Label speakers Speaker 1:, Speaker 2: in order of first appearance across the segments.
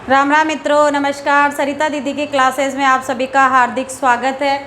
Speaker 1: राम राम मित्रों, नमस्कार। सरिता दीदी की क्लासेस में आप सभी का हार्दिक स्वागत है।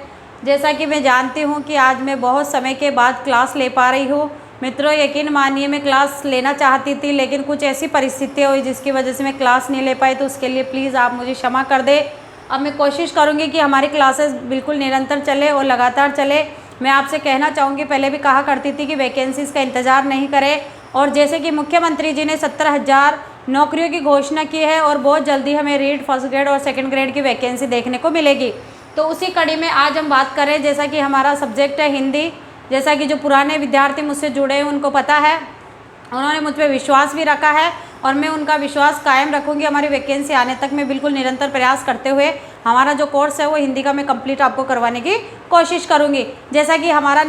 Speaker 1: जैसा कि मैं जानती हूं कि आज मैं बहुत समय के बाद क्लास ले पा रही हूं। मित्रों, यकीन मानिए मैं क्लास लेना चाहती थी, लेकिन कुछ ऐसी परिस्थितियां हुई जिसकी वजह से मैं क्लास नहीं ले पाई, तो उसके लिए प्लीज़ आप मुझे क्षमा कर दें। अब मैं कोशिश करूँगी कि हमारी क्लासेस बिल्कुल निरंतर चले और लगातार चले। मैं आपसे कहना चाहूँगी, पहले भी कहा करती थी कि वैकेंसीज़ का इंतज़ार नहीं करें, और जैसे कि मुख्यमंत्री जी ने 70,000 नौकरियों की घोषणा की है और बहुत जल्दी हमें रीड फर्स्ट ग्रेड और सेकंड ग्रेड की वैकेंसी देखने को मिलेगी। तो उसी कड़ी में आज हम बात करें, जैसा कि हमारा सब्जेक्ट है हिंदी। जैसा कि जो पुराने विद्यार्थी मुझसे जुड़े हैं उनको पता है, उन्होंने मुझ पर विश्वास भी रखा है और मैं उनका विश्वास कायम रखूंगी। हमारी वैकेंसी आने तक मैं बिल्कुल निरंतर प्रयास करते हुए हमारा जो कोर्स है वो हिंदी का मैं कंप्लीट आपको करवाने की कोशिश करूंगी। जैसा कि हमारा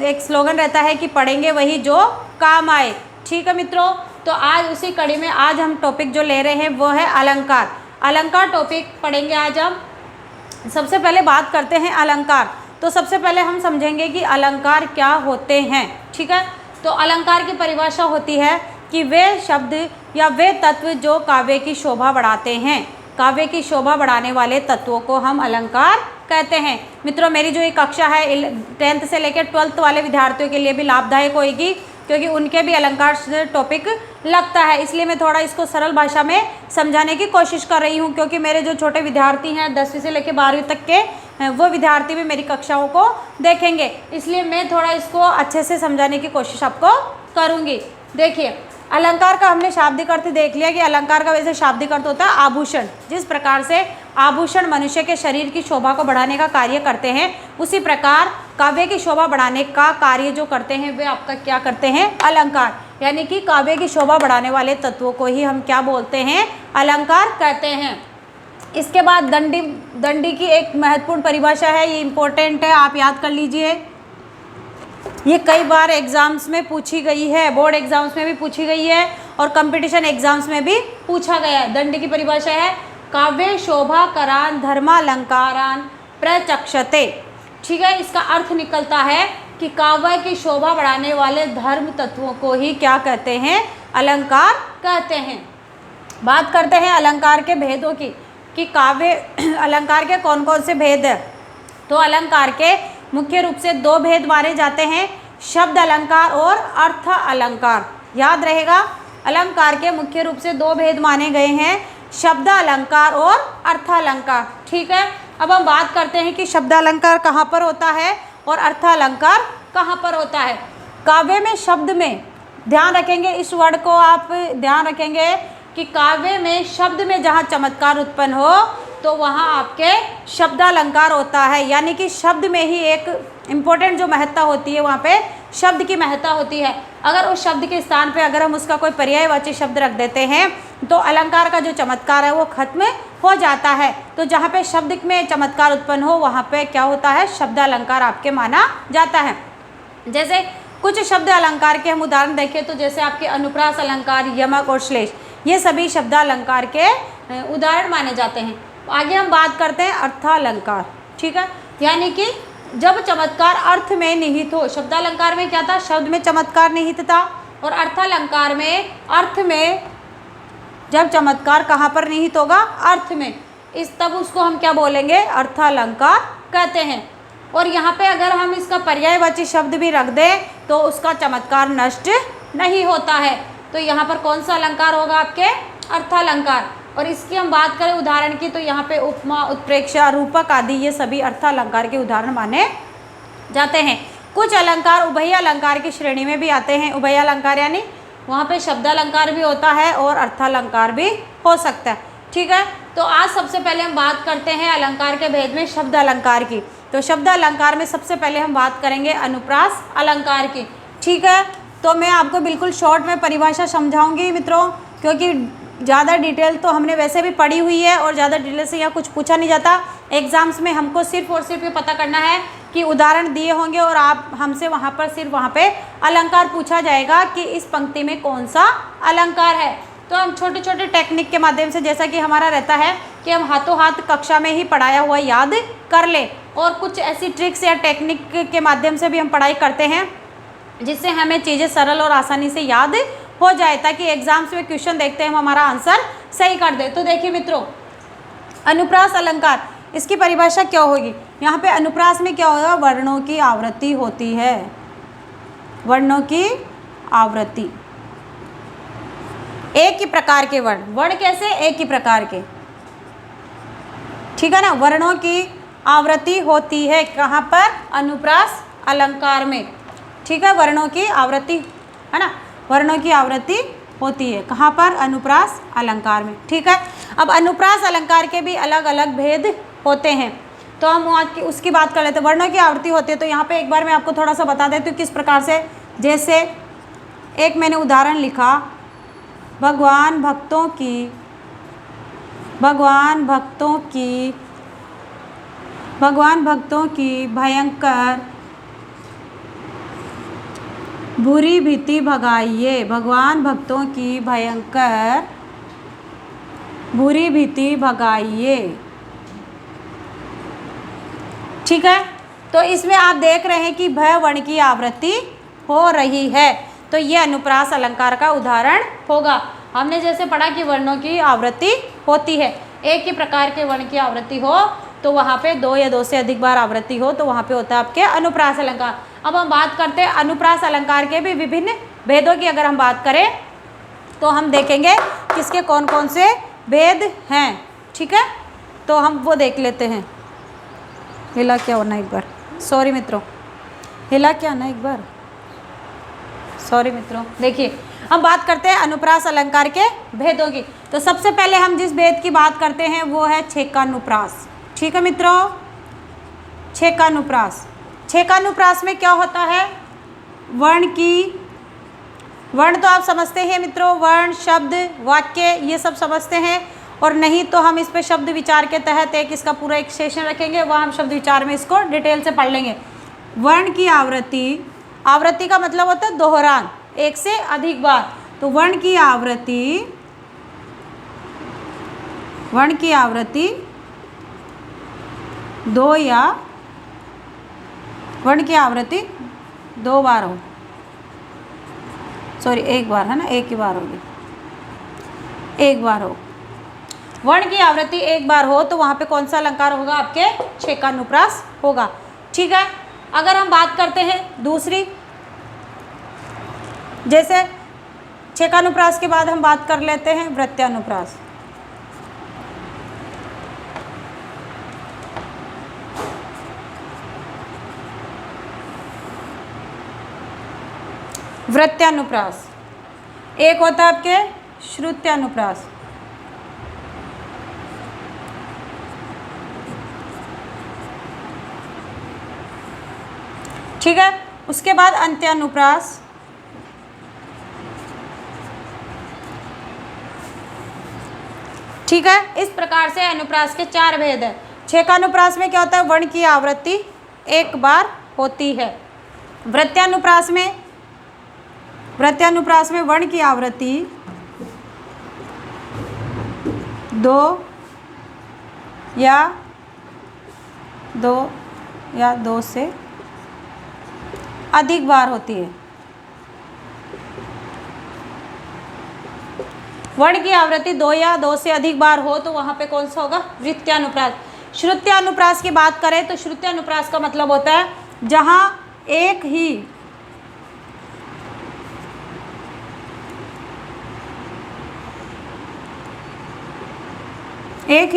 Speaker 1: एक स्लोगन रहता है कि पढ़ेंगे वही जो काम आए। ठीक है मित्रों, तो आज उसी कड़ी में आज हम टॉपिक जो ले रहे हैं वो है अलंकार। अलंकार टॉपिक पढ़ेंगे आज हम। सबसे पहले बात करते हैं अलंकार। तो सबसे पहले हम समझेंगे कि अलंकार क्या होते हैं। ठीक है, तो अलंकार की परिभाषा होती है कि वे शब्द या वे तत्व जो काव्य की शोभा बढ़ाते हैं। काव्य की शोभा बढ़ाने वाले तत्वों को हम अलंकार कहते हैं। मित्रों, मेरी जो ये कक्षा है 10th से लेकर 12th वाले विद्यार्थियों के लिए भी लाभदायक होगी, क्योंकि उनके भी अलंकार से टॉपिक लगता है। इसलिए मैं थोड़ा इसको सरल भाषा में समझाने की कोशिश कर रही हूँ, क्योंकि मेरे जो छोटे विद्यार्थी हैं 10वीं से लेकर 12वीं तक के, वो विद्यार्थी भी मेरी कक्षाओं को देखेंगे। इसलिए मैं थोड़ा इसको अच्छे से समझाने की कोशिश आपको करूँगी। देखिए, अलंकार का हमने शाब्दिक अर्थ देख लिया कि अलंकार का वैसे शाब्दिक अर्थ होता है आभूषण। जिस प्रकार से आभूषण मनुष्य के शरीर की शोभा को बढ़ाने का कार्य करते हैं, उसी प्रकार काव्य की शोभा बढ़ाने का कार्य जो करते हैं वे आपका क्या करते हैं, अलंकार। यानी कि काव्य की शोभा बढ़ाने वाले तत्वों को ही हम क्या बोलते हैं, अलंकार कहते हैं। इसके बाद दंडी की एक महत्वपूर्ण परिभाषा है, ये इंपॉर्टेंट है, आप याद कर लीजिए। ये कई बार एग्जाम्स में पूछी गई है, बोर्ड एग्जाम्स में भी पूछी गई है और कंपटीशन एग्जाम्स में भी पूछा गया है। दंडी की परिभाषा है काव्य शोभा करान धर्मालंकारान प्रचक्षते। ठीक है, इसका अर्थ निकलता है कि काव्य की शोभा बढ़ाने वाले धर्म तत्वों को ही क्या कहते हैं, अलंकार कहते हैं। बात करते हैं अलंकार के भेदों की कि काव्य अलंकार के कौन कौन से भेद है। तो अलंकार के मुख्य रूप से 2 भेद माने जाते हैं, शब्द अलंकार और अर्थ अलंकार। याद रहेगा, अलंकार के मुख्य रूप से 2 भेद माने गए हैं, शब्द अलंकार और अर्थ अलंकार। ठीक है, अब हम बात करते हैं कि शब्द अलंकार कहाँ पर होता है और अर्थ अलंकार कहाँ पर होता है। काव्य में शब्द में ध्यान रखेंगे, इस वर्ड को आप ध्यान रखेंगे कि काव्य में शब्द में जहाँ चमत्कार उत्पन्न हो तो वहाँ आपके शब्द अलंकार होता है। यानी कि शब्द में ही एक इम्पोर्टेंट जो महत्ता होती है, वहाँ पे शब्द की महत्ता होती है। अगर उस शब्द के स्थान पे अगर हम उसका कोई पर्यायवाची शब्द रख देते हैं तो अलंकार का जो चमत्कार है वो खत्म हो जाता है। तो जहाँ पे शब्द में चमत्कार उत्पन्न हो वहाँ पे क्या होता है, शब्द अलंकार आपके माना जाता है। जैसे कुछ शब्द अलंकार के हम उदाहरण देखें तो जैसे आपके अनुप्रास अलंकार, यमक और श्लेष, ये सभी शब्द अलंकार के उदाहरण माने जाते हैं। आगे हम बात करते हैं अर्थालंकार। ठीक है, यानी कि जब चमत्कार अर्थ में निहित हो। शब्दालंकार में क्या था, शब्द में चमत्कार निहित था, और अर्थालंकार में अर्थ में जब चमत्कार कहाँ पर निहित होगा, अर्थ में, इस तब उसको हम क्या बोलेंगे, अर्थालंकार कहते हैं। और यहाँ पे अगर हम इसका पर्यायवाची शब्द भी रख दें तो उसका चमत्कार नष्ट नहीं होता है। तो यहाँ पर कौन सा अलंकार होगा, आपके अर्थालंकार। और इसकी हम बात करें उदाहरण की तो यहाँ पे उपमा, उत्प्रेक्षा, रूपक आदि ये सभी अर्थालंकार के उदाहरण माने जाते हैं। कुछ अलंकार उभय अलंकार की श्रेणी में भी आते हैं। उभय अलंकार यानी वहाँ पे शब्दालंकार भी होता है और अर्थालंकार भी हो सकता है। ठीक है, तो आज सबसे पहले हम बात करते हैं अलंकार के भेद में शब्द अलंकार की। तो शब्द अलंकार में सबसे पहले हम बात करेंगे अनुप्रास अलंकार की। ठीक है, तो मैं आपको बिल्कुल शॉर्ट में परिभाषा समझाऊंगी मित्रों, क्योंकि ज़्यादा डिटेल तो हमने वैसे भी पढ़ी हुई है और ज़्यादा डिटेल से यहाँ कुछ पूछा नहीं जाता। एग्जाम्स में हमको सिर्फ और सिर्फ ये पता करना है कि उदाहरण दिए होंगे और आप हमसे वहाँ पर सिर्फ वहाँ पे अलंकार पूछा जाएगा कि इस पंक्ति में कौन सा अलंकार है। तो हम छोटे छोटे टेक्निक के माध्यम से, जैसा कि हमारा रहता है कि हम हाथों हाथ कक्षा में ही पढ़ाया हुआ याद कर लें, और कुछ ऐसी ट्रिक्स या टेक्निक के माध्यम से भी हम पढ़ाई करते हैं जिससे हमें चीज़ें सरल और आसानी से याद हो जाए, ताकि एग्जाम्स में क्वेश्चन देखते हैं हम हमारा आंसर सही कर दे। तो देखिए मित्रों, अनुप्रास अलंकार, इसकी परिभाषा क्या होगी? यहाँ पे अनुप्रास में क्या होगा? वर्णों की आवृत्ति होती है, वर्णों की आवृत्ति। एक ही प्रकार के वर्ण, वर्ण कैसे? एक ही प्रकार के, ठीक है ना। वर्णों की आवृत्ति होती है कहाँ पर? अनुप्रास अलंकार में, ठीक है। वर्णों की आवृत्ति, है ना, वर्णों की आवृत्ति होती है कहाँ पर? अनुप्रास अलंकार में, ठीक है। अब अनुप्रास अलंकार के भी अलग अलग भेद होते हैं, तो हम वहाँ की उसकी बात कर लेते हैं। वर्णों की आवृत्ति होती है, तो यहाँ पे एक बार मैं आपको थोड़ा सा बता देती हूँ किस प्रकार से। जैसे एक मैंने उदाहरण लिखा, भगवान भक्तों की भयंकर बुरी भीति भगाइए, भगवान भक्तों की भयंकर बुरी भीति भगाइए, ठीक है। तो इसमें आप देख रहे हैं कि भय वर्ण की आवृत्ति हो रही है, तो ये अनुप्रास अलंकार का उदाहरण होगा। हमने जैसे पढ़ा कि वर्णों की आवृत्ति होती है, एक ही प्रकार के वर्ण की आवृत्ति हो तो वहाँ पे दो या दो से अधिक बार आवृत्ति हो तो वहाँ पे होता है आपके अनुप्रास अलंकार। अब हम बात करते हैं अनुप्रास अलंकार के भी विभिन्न भेदों की। अगर हम बात करें तो हम देखेंगे किसके कौन कौन से भेद हैं, ठीक है। तो हम वो देख लेते हैं। हिला क्या होना एक बार, सॉरी मित्रों, हिला क्या ना एक बार, सॉरी मित्रों। देखिए, हम बात करते हैं अनुप्रास अलंकार के भेदों की। तो सबसे पहले हम जिस भेद की बात करते हैं वो है छेकानुप्रास, ठीक है मित्रों। छेकानुप्रास, छेकानुप्रास में क्या होता है? वर्ण तो आप समझते हैं मित्रों, वर्ण, शब्द, वाक्य ये सब समझते हैं, और नहीं तो हम इस पे शब्द विचार के तहत एक इसका पूरा एक सेशन रखेंगे, वह हम शब्द विचार में इसको डिटेल से पढ़ लेंगे। वर्ण की आवृत्ति, आवृत्ति का मतलब होता है दोहरान, एक से अधिक बार। तो वर्ण की आवृत्ति दो या वर्ण की आवृत्ति दो बार हो, सॉरी एक बार, है ना, एक ही बार होगी, एक बार हो। वर्ण की आवृत्ति एक बार हो तो वहाँ पे कौन सा अलंकार होगा? आपके छेकानुप्रास होगा, ठीक है। अगर हम बात करते हैं दूसरी, जैसे छेकानुप्रास के बाद हम बात कर लेते हैं वृत्त्यानुप्रास। वृत्त्यानुप्रास, एक होता है आपके श्रुत्यानुप्रास, ठीक है। उसके बाद अंत्यानुप्रास, ठीक है। इस प्रकार से अनुप्रास के चार भेद है। छेकानुप्रास में क्या होता है? वर्ण की आवृत्ति एक बार होती है। वृत्त्यानुप्रास में वर्ण की आवृत्ति दो या दो से अधिक बार होती है। वर्ण की आवृत्ति दो या दो से अधिक बार हो तो वहाँ पे कौन सा होगा? वृत्त्यानुप्रास। श्रुत्यानुप्रास की बात करें तो श्रुत्यानुप्रास का मतलब होता है जहाँ एक ही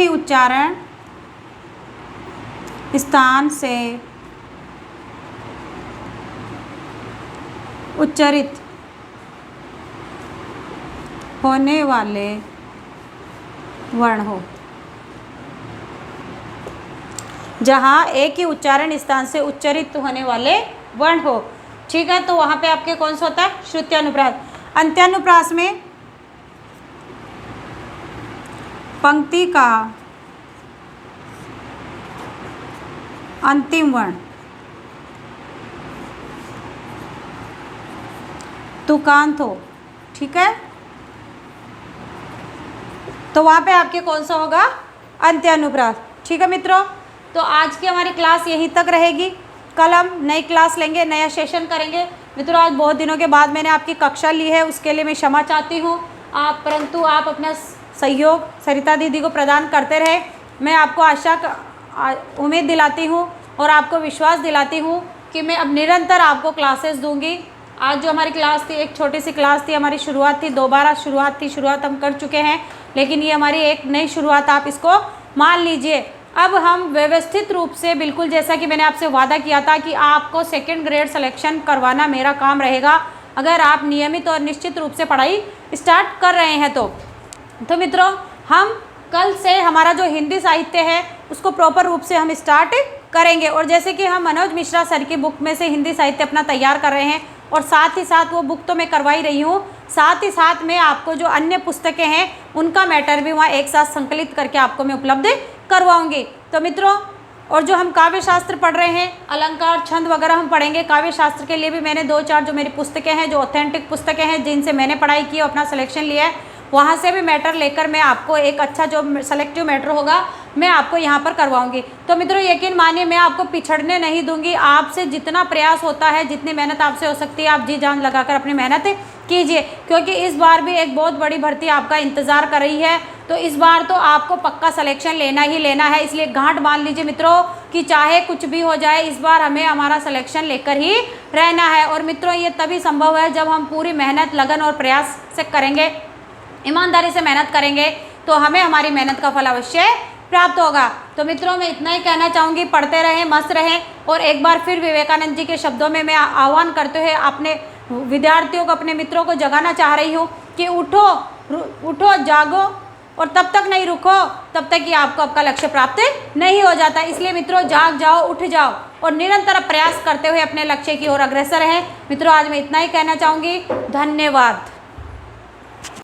Speaker 1: उच्चारण स्थान से उच्चारित होने वाले वर्ण हो। जहाँ एक ही उच्चारण स्थान से उच्चारित होने वाले वर्ण हो, ठीक है। तो वहाँ पे आपके कौन सा होता है? श्रुत्यानुप्रास। अंत्यानुप्रास में पंक्ति का अंतिम वर्ण तुकांत हो, ठीक है। तो वहाँ पे आपके कौन सा होगा? अंत्यानुप्रास, ठीक है मित्रों। तो आज की हमारी क्लास यहीं तक रहेगी। कल हम नई क्लास लेंगे, नया सेशन करेंगे। मित्रों, आज बहुत दिनों के बाद मैंने आपकी कक्षा ली है, उसके लिए मैं क्षमा चाहती हूँ। परंतु आप अपना सहयोग सरिता दीदी को प्रदान करते रहे। मैं आपको उम्मीद दिलाती हूँ और आपको विश्वास दिलाती हूँ कि मैं अब निरंतर आपको क्लासेस दूंगी। आज जो हमारी क्लास थी, एक छोटी सी क्लास थी, हमारी शुरुआत थी, दोबारा शुरुआत थी, शुरुआत हम कर चुके हैं, लेकिन ये हमारी एक नई शुरुआत आप इसको मान लीजिए। अब हम व्यवस्थित रूप से, बिल्कुल जैसा कि मैंने आपसे वादा किया था कि आपको सेकंड ग्रेड सिलेक्शन करवाना मेरा काम रहेगा, अगर आप नियमित और निश्चित रूप से पढ़ाई स्टार्ट कर रहे हैं तो मित्रों, हम कल से हमारा जो हिंदी साहित्य है उसको प्रॉपर रूप से हम स्टार्ट करेंगे। और जैसे कि हम मनोज मिश्रा सर की बुक में से हिंदी साहित्य अपना तैयार कर रहे हैं, और साथ ही साथ वो बुक तो मैं करवाई रही हूँ, साथ ही साथ में आपको जो अन्य पुस्तकें हैं उनका मैटर भी वहाँ एक साथ संकलित करके आपको मैं उपलब्ध करवाऊँगी। तो मित्रों, और जो हम काव्य शास्त्र पढ़ रहे हैं, अलंकार छंद वगैरह हम पढ़ेंगे। काव्य शास्त्र के लिए भी मैंने 2-4 जो मेरी पुस्तकें हैं, जो ऑथेंटिक पुस्तकें हैं, जिनसे मैंने पढ़ाई की और अपना सिलेक्शन लिया है, वहाँ से भी मैटर लेकर मैं आपको एक अच्छा जो सेलेक्टिव मैटर होगा मैं आपको यहाँ पर करवाऊंगी। तो मित्रों, यकीन मानिए मैं आपको पिछड़ने नहीं दूंगी। आपसे जितना प्रयास होता है, जितनी मेहनत आपसे हो सकती है, आप जी जान लगाकर अपनी मेहनत कीजिए, क्योंकि इस बार भी एक बहुत बड़ी भर्ती आपका इंतज़ार कर रही है। तो इस बार तो आपको पक्का सिलेक्शन लेना ही लेना है। इसलिए गांठ बांध लीजिए मित्रों कि चाहे कुछ भी हो जाए, इस बार हमें हमारा सिलेक्शन लेकर ही रहना है। और मित्रों, ये तभी संभव है जब हम पूरी मेहनत, लगन और प्रयास से करेंगे, ईमानदारी से मेहनत करेंगे, तो हमें हमारी मेहनत का फल अवश्य प्राप्त होगा। तो मित्रों, मैं इतना ही कहना चाहूँगी, पढ़ते रहें, मस्त रहें। और एक बार फिर विवेकानंद जी के शब्दों में मैं आह्वान करते हुए अपने विद्यार्थियों को, अपने मित्रों को जगाना चाह रही हूँ कि उठो, उठो, जागो, और तब तक नहीं रुको तब तक कि आपको आपका लक्ष्य प्राप्त नहीं हो जाता। इसलिए मित्रों, जाग जाओ, उठ जाओ और निरंतर प्रयास करते हुए अपने लक्ष्य की ओर अग्रसर रहें। मित्रों, आज मैं इतना ही कहना चाहूँगी। धन्यवाद।